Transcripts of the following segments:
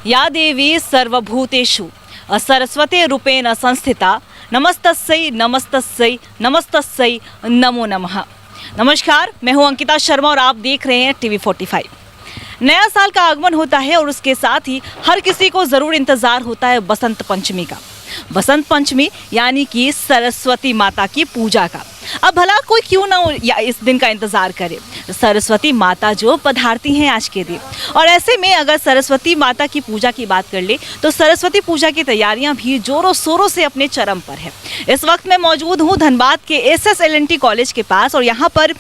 या देवी सर्वभूतेषु सरस्वती रूपेण संस्थिता नमस्तस्यै नमस्तस्यै नमस्तस्यै नमो नमः। नमस्कार, मैं हूं अंकिता शर्मा और आप देख रहे हैं टीवी 45। नया साल का आगमन होता है और उसके साथ ही हर किसी को ज़रूर इंतज़ार होता है बसंत पंचमी का। बसंत पंचमी यानी कि सरस्वती माता की पूजा का। अब भला कोई क्यों ना या इस दिन का इंतज़ार करे। सरस्वती माता जो पधारती हैं आज के दिन, और ऐसे में अगर सरस्वती माता की पूजा की बात कर ले तो सरस्वती पूजा की तैयारियां भी जोरों शोरों से अपने चरम पर है। इस वक्त मैं मौजूद हूं धनबाद के SSLNT कॉलेज के पास, और यहाँ पर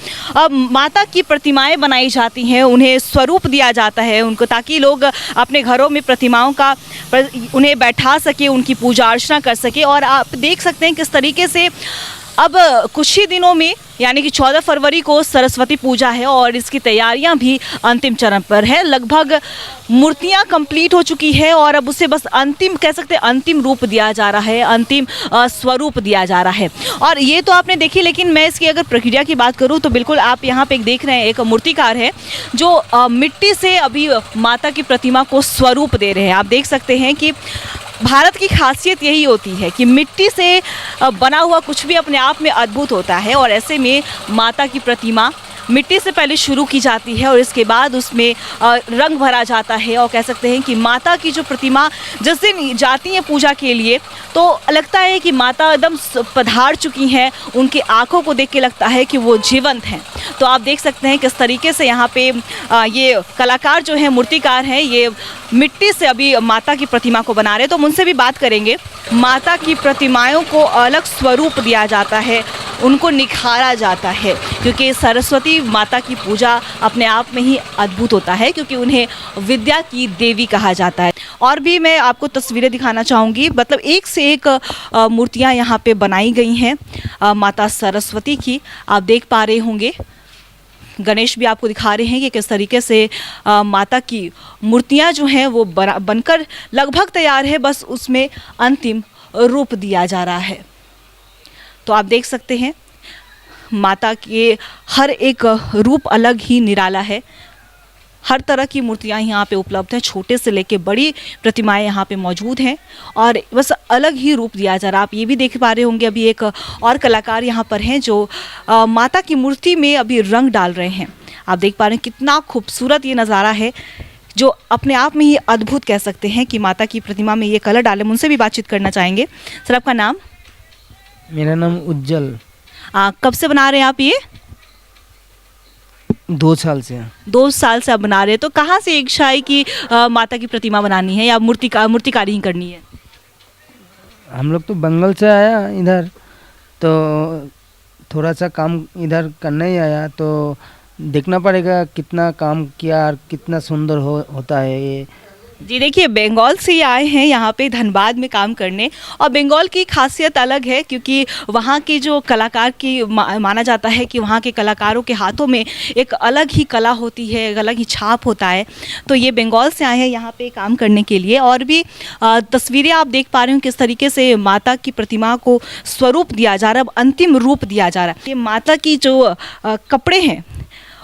माता की प्रतिमाएं बनाई जाती हैं, उन्हें स्वरूप दिया जाता है उनको, ताकि लोग अपने घरों में प्रतिमाओं का उन्हें बैठा सके, उनकी पूजा अर्चना कर सके। और आप देख सकते हैं किस तरीके से अब कुछ ही दिनों में यानी कि 14 फरवरी को सरस्वती पूजा है और इसकी तैयारियां भी अंतिम चरण पर है। लगभग मूर्तियां कंप्लीट हो चुकी है और अब उसे बस अंतिम कह सकते हैं अंतिम रूप दिया जा रहा है, अंतिम स्वरूप दिया जा रहा है। और ये तो आपने देखी, लेकिन मैं इसकी अगर प्रक्रिया की बात करूं तो बिल्कुल आप यहाँ पे देख रहे हैं एक मूर्तिकार है जो मिट्टी से अभी माता की प्रतिमा को स्वरूप दे रहे हैं। आप देख सकते हैं कि भारत की खासियत यही होती है कि मिट्टी से बना हुआ कुछ भी अपने आप में अद्भुत होता है, और ऐसे में माता की प्रतिमा मिट्टी से पहले शुरू की जाती है और इसके बाद उसमें रंग भरा जाता है। और कह सकते हैं कि माता की जो प्रतिमा जिस दिन जाती है पूजा के लिए तो लगता है कि माता एकदम पधार चुकी हैं, उनकी आंखों को देख के लगता है कि वो जीवंत हैं। तो आप देख सकते हैं किस तरीके से यहाँ पे ये कलाकार जो हैं, मूर्तिकार हैं, ये मिट्टी से अभी माता की प्रतिमा को बना रहे हैं। तो हम उनसे भी बात करेंगे। माता की प्रतिमाओं को अलग स्वरूप दिया जाता है, उनको निखारा जाता है, क्योंकि सरस्वती माता की पूजा अपने आप में ही अद्भुत होता है, क्योंकि उन्हें विद्या की देवी कहा जाता है। और भी मैं आपको तस्वीरें दिखाना चाहूँगी, मतलब एक से एक मूर्तियाँ यहाँ पे बनाई गई हैं माता सरस्वती की। आप देख पा रहे होंगे गणेश भी आपको दिखा रहे हैं कि किस तरीके से माता की मूर्तियाँ जो हैं वो बनकर लगभग तैयार है, बस उसमें अंतिम रूप दिया जा रहा है। तो आप देख सकते हैं माता के हर एक रूप अलग ही निराला है। हर तरह की मूर्तियाँ यहाँ पे उपलब्ध हैं, छोटे से लेके बड़ी प्रतिमाएं यहाँ पे मौजूद हैं और बस अलग ही रूप दिया जा रहा है। आप ये भी देख पा रहे होंगे अभी एक और कलाकार यहाँ पर हैं जो माता की मूर्ति में अभी रंग डाल रहे हैं। आप देख पा रहे हैं कितना खूबसूरत ये नज़ारा है, जो अपने आप में ही अद्भुत कह सकते हैं कि माता की प्रतिमा में ये कलर डाले। उनसे भी बातचीत करना चाहेंगे। सर, आपका नाम? मेरा नाम उज्जवल। कब से बना रहे हैं आप ये? 2 साल से। 2 साल से आप बना रहे हैं। तो कहाँ से इच्छा है कि माता की प्रतिमा बनानी है या मूर्तिकारी ही करनी है? हम लोग तो बंगाल से आया इधर, तो थोड़ा सा काम इधर करने ही आया, तो देखना पड़ेगा कितना काम किया और कितना सुंदर होता है ये। जी देखिए, बंगाल से ही आए हैं यहाँ पे धनबाद में काम करने, और बंगाल की खासियत अलग है क्योंकि वहाँ के जो कलाकार की माना जाता है कि वहाँ के कलाकारों के हाथों में एक अलग ही कला होती है, एक अलग ही छाप होता है। तो ये बंगाल से आए हैं यहाँ पे काम करने के लिए। और भी तस्वीरें आप देख पा रहे हो किस तरीके से माता की प्रतिमा को स्वरूप दिया जा रहा है, अब अंतिम रूप दिया जा रहा है। ये माता की जो कपड़े हैं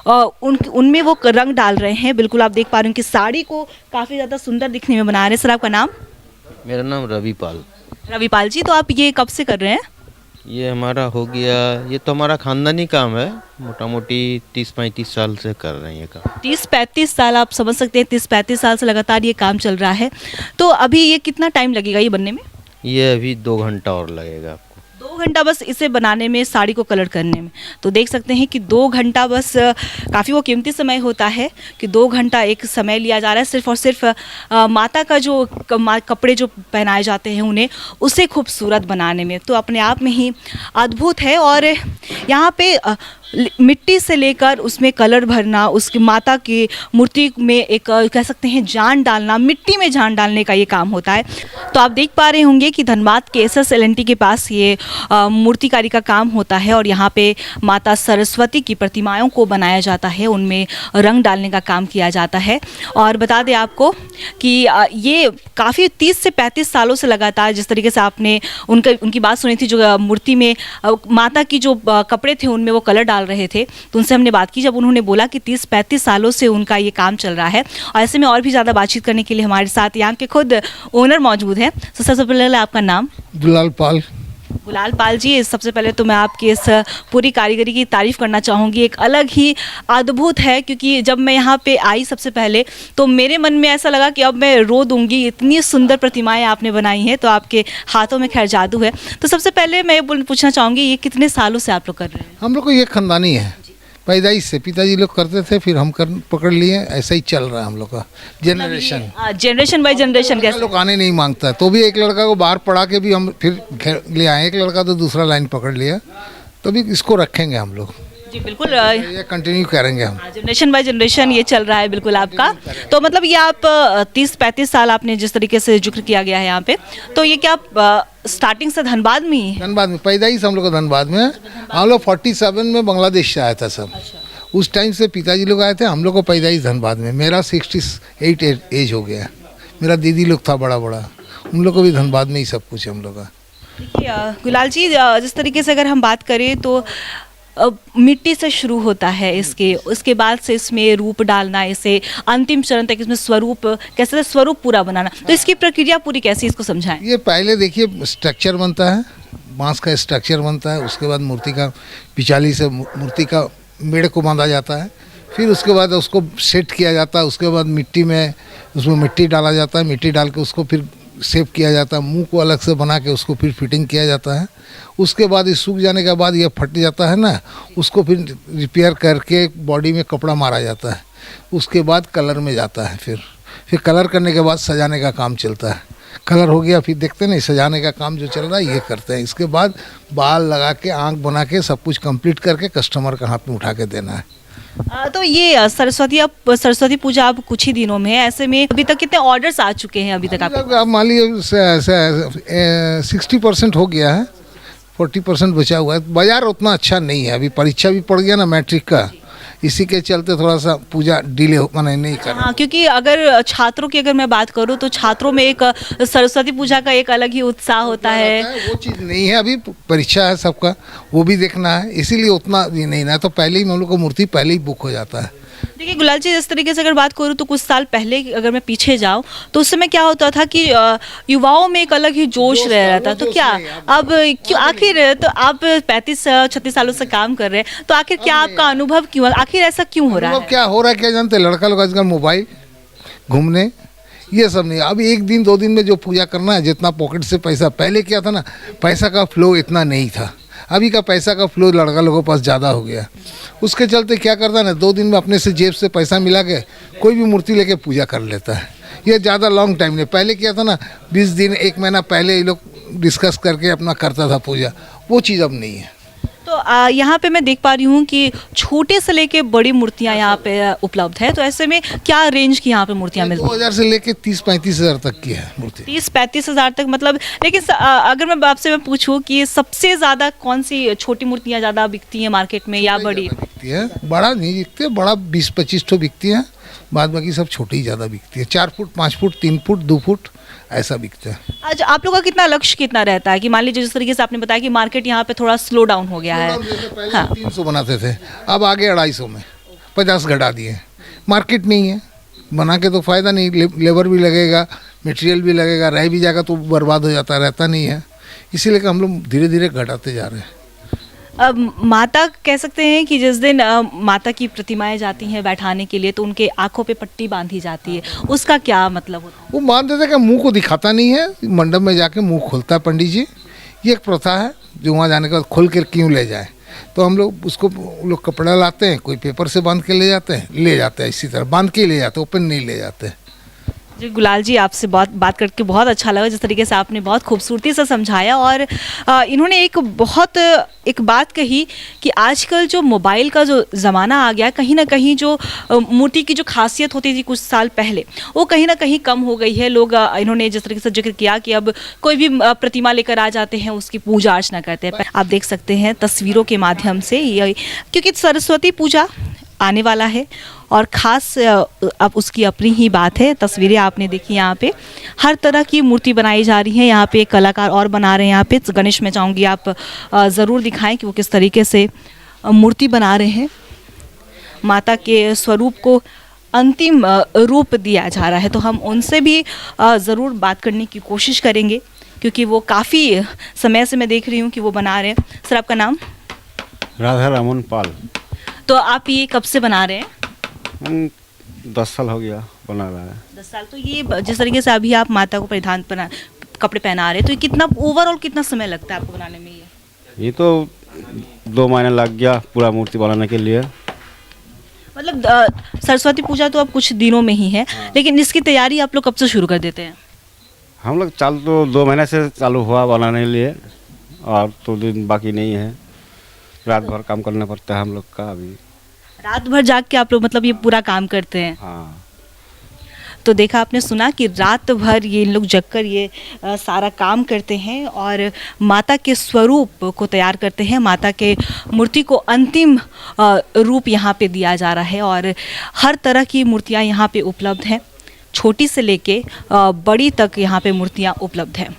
उनमें वो रंग डाल रहे हैं। बिल्कुल आप देख पा रहे हैं कि साड़ी को काफ़ी ज़्यादा सुंदर दिखने में बना रहे हैं। सर, आपका नाम? मेरा नाम रविपाल। रविपाल जी, तो आप ये कब से कर रहे हैं? ये हमारा हो गया, ये तो हमारा खानदानी काम है, मोटा मोटी 30-35 साल से कर रहे हैं ये काम। 30-35 साल, आप समझ सकते हैं 30-35 साल से लगातार ये काम चल रहा है। तो अभी ये कितना टाइम लगेगा ये बनने में? ये अभी 2 घंटा और लगेगा आपको। 2 घंटा बस इसे बनाने में, साड़ी को कलर करने में। तो देख सकते हैं कि 2 घंटा बस काफ़ी वो कीमती समय होता है कि 2 घंटा एक समय लिया जा रहा है सिर्फ और सिर्फ माता का जो कपड़े जो पहनाए जाते हैं उन्हें उसे खूबसूरत बनाने में। तो अपने आप में ही अद्भुत है। और यहाँ पे मिट्टी से लेकर उसमें कलर भरना, उसकी माता की मूर्ति में एक कह सकते हैं जान डालना, मिट्टी में जान डालने का ये काम होता है। तो आप देख पा रहे होंगे कि धनबाद के SSLNT के पास ये मूर्तिकारी का काम होता है और यहाँ पे माता सरस्वती की प्रतिमाओं को बनाया जाता है, उनमें रंग डालने का काम किया जाता है। और बता दें आपको कि ये काफ़ी 30 से 35 सालों से लगातार, जिस तरीके से आपने उनकी बात सुनी थी, जो मूर्ति में माता की जो कपड़े थे उनमें वो कलर डाल रहे थे, तो उनसे हमने बात की। जब उन्होंने बोला कि 30-35 सालों से उनका ये काम चल रहा है, और ऐसे में और भी ज़्यादा बातचीत करने के लिए हमारे साथ यहाँ के खुद ओनर मौजूद हैं। तो सबसे पहले आपका नाम? दुलाल पाल। गुलाल पाल जी, सबसे पहले तो मैं आपकी इस पूरी कारीगरी की तारीफ़ करना चाहूँगी। एक अलग ही अद्भुत है, क्योंकि जब मैं यहाँ पे आई सबसे पहले तो मेरे मन में ऐसा लगा कि अब मैं रो दूँगी, इतनी सुंदर प्रतिमाएं आपने बनाई हैं। तो आपके हाथों में खैर जादू है। तो सबसे पहले मैं ये पूछना चाहूँगी, ये कितने सालों से आप लोग कर रहे हैं? हम लोग को ये खानदानी है, पैदाइश से पिताजी लोग करते थे, फिर हम कर पकड़ लिए, ऐसा ही चल रहा है हम लोग का जनरेशन। जनरेशन बाई जनरेशन कैसे? लोग आने नहीं मांगता, तो भी एक लड़का को बाहर पढ़ा के भी हम फिर घर ले आए। एक लड़का तो दूसरा लाइन पकड़ लिया, तो भी इसको रखेंगे हम लोग, जी बिल्कुल। ये कंटिन्यू करेंगे हम। जनरेशन बाय जनरेशन ये चल रहा है बिल्कुल आपका। तो मतलब ये आप 30-35 साल आपने जिस तरीके से जिक्र किया गया है यहाँ पे, तो ये क्या आप स्टार्टिंग से धनबाद में ही? धनबाद में पैदाइश हम लोग का धनबाद में है। हम लोग 47 में बांग्लादेश से आया था सब। उस टाइम से पिताजी लोग आए थे, हम लोग को पैदाइश धनबाद में। मेरा 68 एज हो गया। मेरा दीदी लोग था बड़ा बड़ा, उन लोग को भी धनबाद में ही सब कुछ हम लोग का। देखिए गुलाल जी, जिस तरीके से अगर हम बात करें तो मिट्टी से शुरू होता है उसके बाद से इसमें रूप डालना, इसे अंतिम चरण तक इसमें स्वरूप कैसे स्वरूप पूरा बनाना, तो इसकी प्रक्रिया पूरी कैसी, इसको समझाएं। ये पहले देखिए स्ट्रक्चर बनता है, बांस का स्ट्रक्चर बनता है। उसके बाद मूर्ति का पिचाली से मूर्ति का मेड़ को बांधा जाता है। फिर उसके बाद उसको सेट किया जाता है। उसके बाद मिट्टी में उसमें मिट्टी डाला जाता है। मिट्टी डाल के उसको फिर शेप किया जाता है। मुंह को अलग से बना के उसको फिर फिटिंग किया जाता है। उसके बाद ये सूख जाने के बाद ये फट जाता है ना, उसको फिर रिपेयर करके बॉडी में कपड़ा मारा जाता है। उसके बाद कलर में जाता है। फिर कलर करने के बाद सजाने का काम चलता है। कलर हो गया, फिर देखते नहीं सजाने का काम जो चल रहा है ये करते हैं। इसके बाद बाल लगा के आँख बना के सब कुछ कंप्लीट करके कस्टमर के हाथ में उठा के देना है। तो ये सरस्वती पूजा अब कुछ ही दिनों में है, ऐसे में अभी तक कितने ऑर्डर्स आ चुके हैं अभी तक? आप मान लीजिए 60% हो गया है, 40% बचा हुआ है। बाजार उतना अच्छा नहीं है, अभी परीक्षा भी पड़ गया ना मैट्रिक का, इसी के चलते थोड़ा सा पूजा डिले माने नहीं कर। हाँ, क्योंकि अगर छात्रों की अगर मैं बात करूँ तो छात्रों में एक सरस्वती पूजा का एक अलग ही उत्साह होता है। वो चीज़ नहीं है, अभी परीक्षा है सबका, वो भी देखना है, इसीलिए उतना ये नहीं ना। तो पहले ही हम लोग को मूर्ति पहले ही बुक हो जाता है। देखिए गुलाल जी, इस तरीके से अगर बात करूँ तो कुछ साल पहले अगर मैं पीछे जाऊँ तो उस समय क्या होता था कि युवाओं में एक अलग ही जोश रह रहा था। तो क्या अब क्यों आखिर, तो आप 35-36 सालों से काम कर रहे हैं, तो आखिर क्या आपका अनुभव क्यों, आखिर ऐसा क्यों हो रहा है? क्या हो रहा है क्या जानते हैं, लड़का लोग आजकल मोबाइल, घूमने, ये सब नहीं। अब एक दिन 2 दिन में जो पूजा करना है, जितना पॉकेट से पैसा, पहले क्या था ना, पैसा का फ्लो इतना नहीं था। अभी का पैसा का फ्लो लड़का लोगों के पास ज़्यादा हो गया। उसके चलते क्या करता है ना, 2 दिन में अपने से जेब से पैसा मिला के कोई भी मूर्ति लेके पूजा कर लेता है। ये ज़्यादा लॉन्ग टाइम नहीं। पहले क्या था ना, 20 दिन 1 महीना पहले ये लोग डिस्कस करके अपना करता था पूजा, वो चीज़ अब नहीं है। तो यहाँ पे मैं देख पा रही हूँ कि छोटे से लेके बड़ी मूर्तियाँ यहाँ पे उपलब्ध है। तो ऐसे में क्या रेंज की यहाँ पे मूर्तियाँ मिलती हैं? 2000 से लेके 30-35 हज़ार तक की है मूर्ति। 30-35 हज़ार तक मतलब। लेकिन अगर मैं आपसे पूछूँ कि सबसे ज़्यादा कौन सी छोटी मूर्तियाँ ज़्यादा बिकती हैं मार्केट में या बड़ी? बिकती है, बड़ा नहीं बिकती, बड़ा 20-25 ठो बिकती है, बाद बाकी सब छोटी ही ज़्यादा बिकती है। 4 फुट, 5 फुट, 3 फुट, 2 फुट ऐसा बिकता है। आज आप लोगों का कितना लक्ष्य कितना रहता है कि मान लीजिए जिस तरीके से आपने बताया कि मार्केट यहाँ पे थोड़ा स्लो डाउन हो गया है? पहले 300 बनाते थे, अब आगे 250 में 50 घटा दिए। मार्केट नहीं है, बना के तो फ़ायदा नहीं, लेबर भी लगेगा, मटेरियल भी लगेगा, रह भी जाएगा तो बर्बाद हो जाता, रहता नहीं है। इसीलिए हम लोग धीरे धीरे घटाते जा रहे हैं। अब माता कह सकते हैं कि जिस दिन माता की प्रतिमाएं जाती हैं बैठाने के लिए तो उनके आंखों पे पट्टी बांधी जाती है, उसका क्या मतलब होता है? वो मान देते कि मुंह को दिखाता नहीं है, मंडप में जाके मुंह खोलता है पंडित जी। ये एक प्रथा है जो वहाँ जाने के बाद खोल कर क्यों ले जाए। तो हम लोग उसको लोग कपड़ा लाते हैं, कोई पेपर से बांध के ले जाते हैं, इसी तरह बांध के ले जाते, ओपन नहीं ले जाते। जी गुलाल जी, आपसे बात करके बहुत अच्छा लगा, जिस तरीके से आपने बहुत खूबसूरती से समझाया। और इन्होंने एक बात कही कि आजकल जो मोबाइल का जो ज़माना आ गया, कहीं ना कहीं जो मूर्ति की जो खासियत होती थी कुछ साल पहले, वो कहीं ना कहीं कम हो गई है। लोग इन्होंने जिस तरीके से जिक्र किया कि अब कोई भी प्रतिमा लेकर आ जाते हैं, उसकी पूजा अर्चना करते हैं। आप देख सकते हैं तस्वीरों के माध्यम से, क्योंकि सरस्वती पूजा आने वाला है और ख़ास अब उसकी अपनी ही बात है। तस्वीरें आपने देखी, यहाँ पे हर तरह की मूर्ति बनाई जा रही है। यहाँ पे एक कलाकार और बना रहे हैं। यहाँ पे गणेश, मैं चाहूँगी आप ज़रूर दिखाएं कि वो किस तरीके से मूर्ति बना रहे हैं। माता के स्वरूप को अंतिम रूप दिया जा रहा है, तो हम उनसे भी ज़रूर बात करने की कोशिश करेंगे, क्योंकि वो काफ़ी समय से मैं देख रही हूँ कि वो बना रहे हैं। सर, आपका नाम? राधा रमन पाल। तो आप ये कब से बना रहे हैं? 10 साल हो गया बना रहा है। 10 साल। तो ये जिस तरीके से अभी आप माता को परिधान कपड़े पहना रहे हैं, तो ये कितना ओवरऑल कितना समय लगता है आपको बनाने में? ये तो 2 महीने लग गया पूरा मूर्ति बनाने के लिए। मतलब सरस्वती पूजा तो अब कुछ दिनों में ही है, लेकिन इसकी तैयारी आप लोग कब से शुरू कर देते हैं? हम लोग चालू तो 2 महीने से चालू हुआ बनाने के लिए, और तो दिन बाकी नहीं है। रात भर काम करना पड़ता है हम लोग का। अभी रात भर जाग के आप लोग मतलब ये पूरा काम करते हैं? हाँ। तो देखा, आपने सुना कि रात भर ये लोग जगकर ये सारा काम करते हैं और माता के स्वरूप को तैयार करते हैं। माता के मूर्ति को अंतिम रूप यहाँ पे दिया जा रहा है, और हर तरह की मूर्तियाँ यहाँ पे उपलब्ध हैं। छोटी से लेके बड़ी तक यहाँ पे मूर्तियाँ उपलब्ध हैं।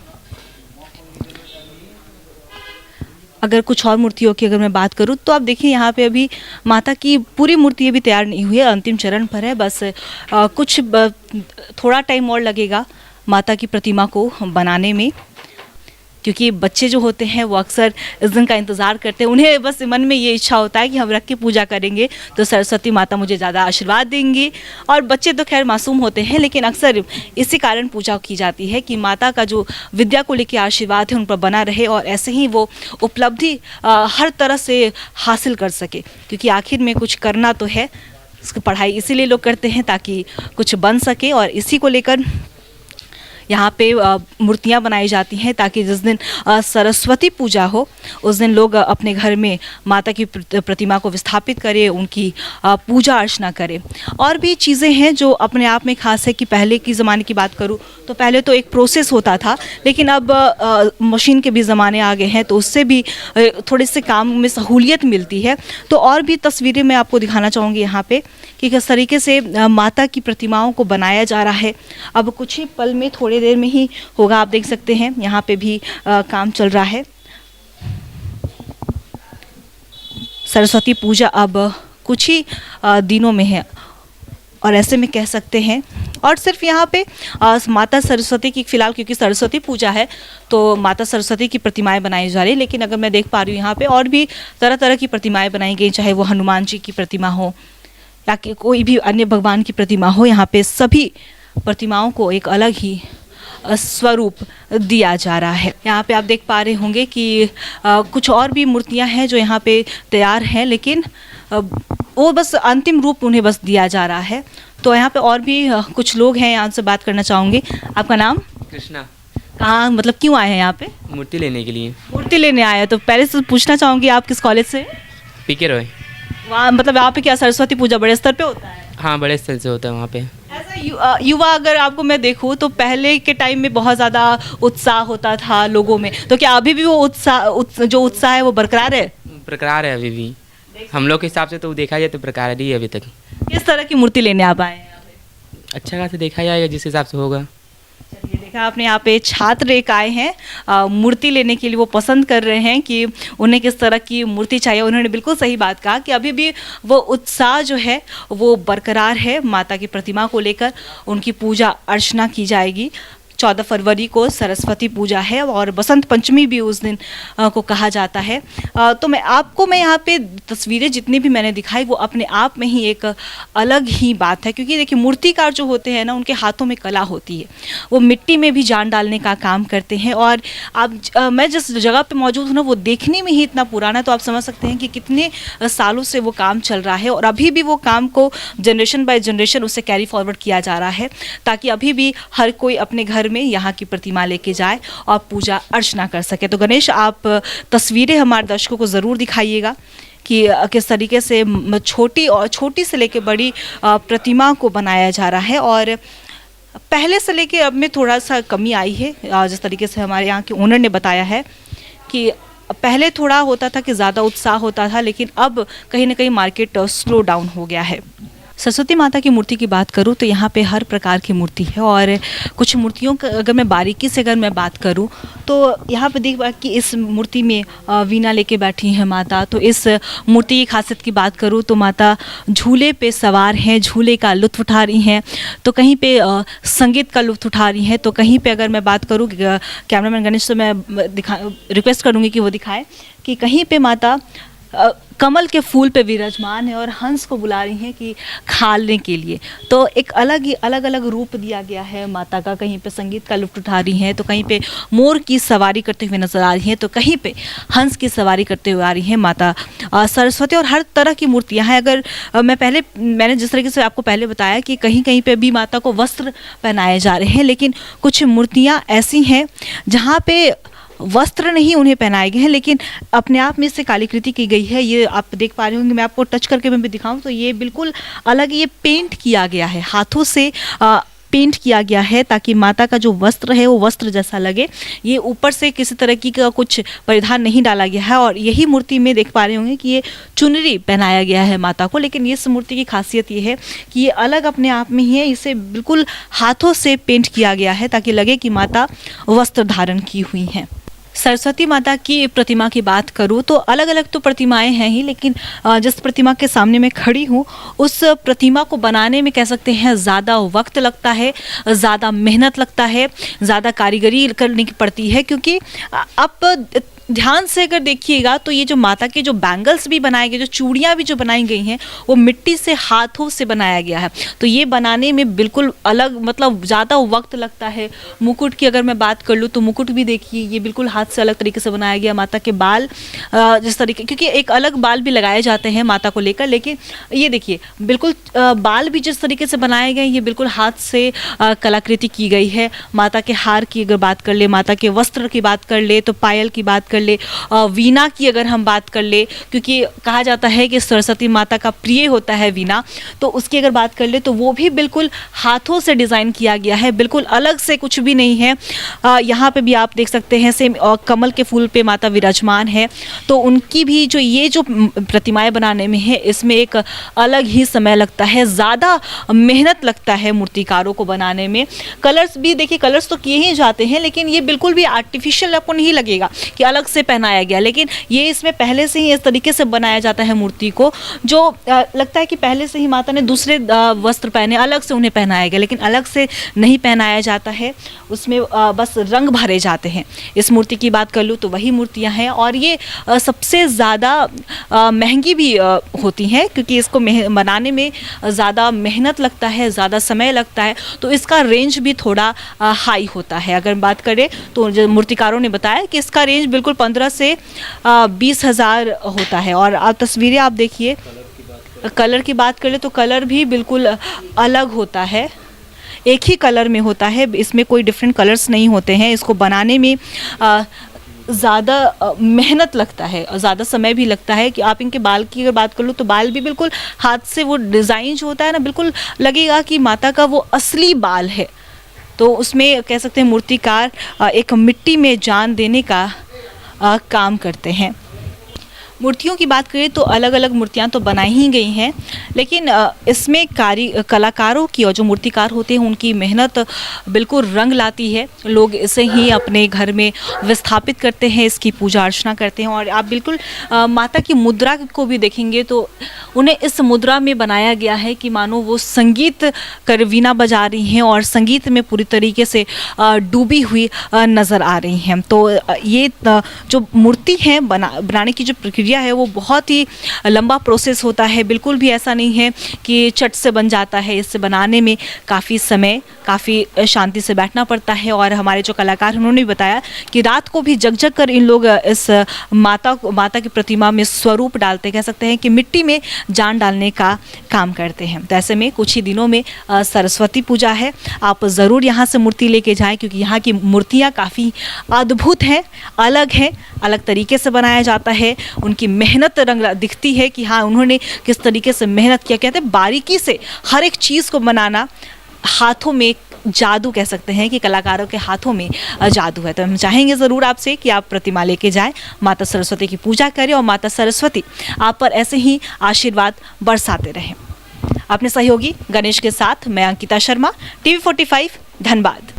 अगर कुछ और मूर्तियों की अगर मैं बात करूँ तो आप देखिए, यहाँ पे अभी माता की पूरी मूर्ति अभी तैयार नहीं हुई है, अंतिम चरण पर है। बस थोड़ा टाइम और लगेगा माता की प्रतिमा को बनाने में, क्योंकि बच्चे जो होते हैं वो अक्सर इस दिन का इंतज़ार करते हैं। उन्हें बस मन में ये इच्छा होता है कि हम रख के पूजा करेंगे तो सरस्वती माता मुझे ज़्यादा आशीर्वाद देंगी। और बच्चे तो खैर मासूम होते हैं, लेकिन अक्सर इसी कारण पूजा की जाती है कि माता का जो विद्या को लेकर आशीर्वाद है उन पर बना रहे, और ऐसे ही वो उपलब्धि हर तरह से हासिल कर सके। क्योंकि आखिर में कुछ करना तो है, उसकी पढ़ाई इसीलिए लोग करते हैं ताकि कुछ बन सके, और इसी को लेकर यहाँ पे मूर्तियाँ बनाई जाती हैं, ताकि जिस दिन सरस्वती पूजा हो उस दिन लोग अपने घर में माता की प्रतिमा को विस्थापित करें, उनकी पूजा अर्चना करें। और भी चीज़ें हैं जो अपने आप में खास है कि पहले की ज़माने की बात करूँ तो पहले तो एक प्रोसेस होता था, लेकिन अब मशीन के भी ज़माने आ गए हैं, तो उससे भी थोड़े से काम में सहूलियत मिलती है। तो और भी तस्वीरें मैं आपको दिखाना चाहूँगी यहाँ पे कि किस तरीके से माता की प्रतिमाओं को बनाया जा रहा है। अब कुछ ही पल में, थोड़ी देर में ही होगा। आप देख सकते हैं यहाँ पे भी काम चल रहा है। सरस्वती पूजा अब कुछ ही दिनों में है, और ऐसे में कह सकते हैं। और सिर्फ यहाँ पे माता सरस्वती की फ़िलहाल, क्योंकि सरस्वती पूजा है तो माता सरस्वती की प्रतिमाएं बनाई जा रही है, लेकिन अगर मैं देख पा रही हूँ यहाँ पे और भी तरह तरह की प्रतिमाएं बनाई गई, चाहे वो हनुमान जी की प्रतिमा हो या कि कोई भी अन्य भगवान की प्रतिमा हो। यहाँ पे सभी प्रतिमाओं को एक अलग ही स्वरूप दिया जा रहा है। यहाँ पे आप देख पा रहे होंगे कि कुछ और भी मूर्तियाँ हैं जो यहाँ पे तैयार हैं, लेकिन वो बस अंतिम रूप उन्हें बस दिया जा रहा है। तो यहाँ पे और भी कुछ लोग हैं, यहाँ से बात करना चाहूँगी। आपका नाम? कृष्णा। कहाँ, मतलब क्यों आए हैं यहाँ पे? मूर्ति लेने के लिए। मूर्ति लेने आए हैं। तो पहले से पूछना चाहूँगी, आप किस कॉलेज से? पीके रॉय। वहाँ मतलब यहाँ पे क्या सरस्वती पूजा बड़े स्तर पे होता है? हाँ, बड़े स्तर से होता है वहाँ पे। ऐसा युवा अगर आपको मैं देखूँ तो पहले के टाइम में बहुत ज़्यादा उत्साह होता था लोगों में, तो क्या अभी भी वो जो उत्साह है वो बरकरार है? प्रकार है अभी भी। हम लोग के हिसाब से तो देखा जाए तो प्रकार ही है अभी तक। किस तरह की मूर्ति लेने आप आए हैं यहाँ पे? अच्छा खासा देखा जाएगा जिस हिसाब से होगा। चलिए, देखा आपने, यहाँ पे छात्र एक आए हैं मूर्ति लेने के लिए। वो पसंद कर रहे हैं कि उन्हें किस तरह की मूर्ति चाहिए। उन्होंने बिल्कुल सही बात कहा कि अभी भी वो उत्साह जो है वो बरकरार है। माता की प्रतिमा को लेकर उनकी पूजा अर्चना की जाएगी। 14 फरवरी को सरस्वती पूजा है और बसंत पंचमी भी उस दिन को कहा जाता है। तो मैं यहाँ पे तस्वीरें जितनी भी मैंने दिखाई वो अपने आप में ही एक अलग ही बात है, क्योंकि देखिए मूर्तिकार जो होते हैं ना, उनके हाथों में कला होती है। वो मिट्टी में भी जान डालने का काम करते हैं। और मैं जिस जगह पे मौजूद हूँ ना, वो देखने में ही इतना पुराना है, तो आप समझ सकते हैं कि कितने सालों से वो काम चल रहा है, और अभी भी वो काम को जनरेशन बाय जनरेशन उसे कैरी फॉरवर्ड किया जा रहा है, ताकि अभी भी हर कोई अपने घर में यहाँ की प्रतिमा लेके जाए और पूजा अर्चना कर सके। तो गणेश, आप तस्वीरें हमारे दर्शकों को ज़रूर दिखाइएगा कि किस तरीके से छोटी से लेके बड़ी प्रतिमा को बनाया जा रहा है। और पहले से लेके अब में थोड़ा सा कमी आई है, जिस तरीके से हमारे यहाँ के ओनर ने बताया है कि पहले थोड़ा होता था कि ज़्यादा उत्साह होता था, लेकिन अब कहीं ना कहीं मार्केट स्लो डाउन हो गया है। सरस्वती माता की मूर्ति की बात करूँ तो यहाँ पे हर प्रकार की मूर्ति है और कुछ मूर्तियों का अगर मैं बारीकी से अगर मैं बात करूँ तो यहाँ पे देख पा कि इस मूर्ति में वीणा लेके बैठी हैं माता। तो इस मूर्ति की खासियत की बात करूँ तो माता झूले पे सवार हैं, झूले का लुत्फ़ उठा रही हैं, तो कहीं पे संगीत का लुत्फ़ उठा रही हैं, तो कहीं पे अगर मैं बात करूँ कैमरामैन गणेश तो मैं रिक्वेस्ट करूँगी कि वो दिखाएं कि कहीं पे माता कमल के फूल पे विराजमान है और हंस को बुला रही हैं कि खाने के लिए। तो एक अलग अलग रूप दिया गया है माता का, कहीं पे संगीत का लुत्फ़ उठा रही हैं, तो कहीं पे मोर की सवारी करते हुए नजर आ रही हैं, तो कहीं पे हंस की सवारी करते हुए आ रही हैं माता सरस्वती। और हर तरह की मूर्तियां हैं। अगर मैंने जिस तरीके से आपको पहले बताया कि कहीं कहीं पे भी माता को वस्त्र पहनाए जा रहे हैं, लेकिन कुछ मूर्तियाँ ऐसी हैं जहाँ पे वस्त्र नहीं उन्हें पहनाए गए हैं, लेकिन अपने आप में इससे कलाकृति की गई है। ये आप देख पा रहे होंगे, मैं आपको टच करके मैं भी दिखाऊं तो ये बिल्कुल अलग, ये पेंट किया गया है, हाथों से पेंट किया गया है ताकि माता का जो वस्त्र है वो वस्त्र जैसा लगे। ये ऊपर से किसी तरह की का कुछ परिधान नहीं डाला गया है। और यही मूर्ति में देख पा रहे होंगे कि ये चुनरी पहनाया गया है माता को। लेकिन इस मूर्ति की खासियत ये है कि ये अलग अपने आप में ही है, इसे बिल्कुल हाथों से पेंट किया गया है ताकि लगे कि माता वस्त्र धारण की हुई हैं। सरस्वती माता की प्रतिमा की बात करूँ तो अलग अलग तो प्रतिमाएं हैं ही, लेकिन जिस प्रतिमा के सामने मैं खड़ी हूँ उस प्रतिमा को बनाने में कह सकते हैं ज़्यादा वक्त लगता है, ज़्यादा मेहनत लगता है, ज़्यादा कारीगरी करनी पड़ती है। क्योंकि आप ध्यान से अगर देखिएगा तो ये जो माता के जो बैंगल्स भी बनाए गए, जो चूड़ियाँ भी जो बनाई गई हैं, वो मिट्टी से हाथों से बनाया गया है। तो ये बनाने में बिल्कुल अलग, मतलब ज़्यादा वक्त लगता है। मुकुट की अगर मैं बात कर लूँ तो मुकुट भी देखिए, ये बिल्कुल हाथ से अलग तरीके से बनाया गया। माता के बाल जिस तरीके, क्योंकि एक अलग बाल भी लगाए जाते हैं माता को लेकर, लेकिन ये देखिए बिल्कुल बाल भी जिस तरीके से बनाए गए, ये बिल्कुल हाथ से कलाकृति की गई है। माता के हार की अगर बात कर ले, माता के वस्त्र की बात कर ले, तो पायल की बात कर ले, वीणा की अगर हम बात कर ले, क्योंकि कहा जाता है कि सरस्वती माता का प्रिय होता है वीणा, तो उसकी अगर बात कर ले तो वो भी बिल्कुल हाथों से डिज़ाइन किया गया है, बिल्कुल अलग से कुछ भी नहीं है। यहाँ पे भी आप देख सकते हैं सेम कमल के फूल पे माता विराजमान है। तो उनकी भी जो ये जो प्रतिमाएं बनाने में है, इसमें एक अलग ही समय लगता है, ज़्यादा मेहनत लगता है मूर्तिकारों को बनाने में। कलर्स भी देखिए, कलर्स तो किए ही जाते हैं, लेकिन ये बिल्कुल भी आर्टिफिशियल आपको नहीं लगेगा कि अलग से पहनाया गया, लेकिन ये इसमें पहले से ही इस तरीके से बनाया जाता है मूर्ति को, जो लगता है कि पहले से ही माता ने दूसरे वस्त्र पहने, अलग से उन्हें पहनाया गया, लेकिन अलग से नहीं पहनाया जाता है, उसमें बस रंग भरे जाते हैं। इस मूर्ति की बात कर लूँ तो वही मूर्तियाँ हैं, और ये सबसे ज़्यादा महंगी भी होती हैं, क्योंकि इसको बनाने में ज़्यादा मेहनत लगता है, ज़्यादा समय लगता है, तो इसका रेंज भी थोड़ा हाई होता है। अगर बात करें तो जो मूर्तिकारों ने बताया कि इसका रेंज बिल्कुल 15 से 20,000 होता है। और आप तस्वीरें आप देखिए, कलर की बात करें तो कलर भी बिल्कुल अलग होता है, एक ही कलर में होता है, इसमें कोई डिफरेंट कलर्स नहीं होते हैं। इसको बनाने में ज़्यादा मेहनत लगता है, ज़्यादा समय भी लगता है। कि आप इनके बाल की अगर बात कर लो तो बाल भी बिल्कुल हाथ से, वो डिज़ाइन जो होता है ना, बिल्कुल लगेगा कि माता का वो असली बाल है। तो उसमें कह सकते हैं मूर्तिकार एक मिट्टी में जान देने का काम करते हैं। मूर्तियों की बात करें तो अलग अलग मूर्तियां तो बनाई ही गई हैं, लेकिन इसमें कलाकारों की और जो मूर्तिकार होते हैं उनकी मेहनत बिल्कुल रंग लाती है। लोग इसे ही अपने घर में विस्थापित करते हैं, इसकी पूजा अर्चना करते हैं। और आप बिल्कुल माता की मुद्रा को भी देखेंगे तो उन्हें इस मुद्रा में बनाया गया है कि मानो वो संगीत कर वीणा बजा रही हैं और संगीत में पूरी तरीके से डूबी हुई नज़र आ रही हैं। तो ये जो मूर्ति है बनाने की जो प्रक्रिया है वो बहुत ही लंबा प्रोसेस होता है। बिल्कुल भी ऐसा नहीं है कि चट से बन जाता है। इससे बनाने में काफ़ी समय, काफ़ी शांति से बैठना पड़ता है। और हमारे जो कलाकार उन्होंने भी बताया कि रात को भी जग जग कर इन लोग इस माता की प्रतिमा में स्वरूप डालते, कह सकते हैं कि मिट्टी में जान डालने का काम करते हैं। तो ऐसे में कुछ ही दिनों में सरस्वती पूजा है, आप ज़रूर यहाँ से मूर्ति लेके जाएं, क्योंकि यहाँ की मूर्तियाँ काफ़ी अद्भुत हैं, अलग हैं, अलग तरीके से बनाया जाता है। उनकी मेहनत रंग दिखती है कि हाँ, उन्होंने किस तरीके से मेहनत किया। कहते हैं बारीकी से हर एक चीज़ को बनाना, हाथों में जादू, कह सकते हैं कि कलाकारों के हाथों में जादू है। तो हम चाहेंगे ज़रूर आपसे कि आप प्रतिमा लेके जाएं, माता सरस्वती की पूजा करें और माता सरस्वती आप पर ऐसे ही आशीर्वाद बरसाते रहें। अपने सहयोगी गणेश के साथ मैं अंकिता शर्मा, TV45 धनबाद।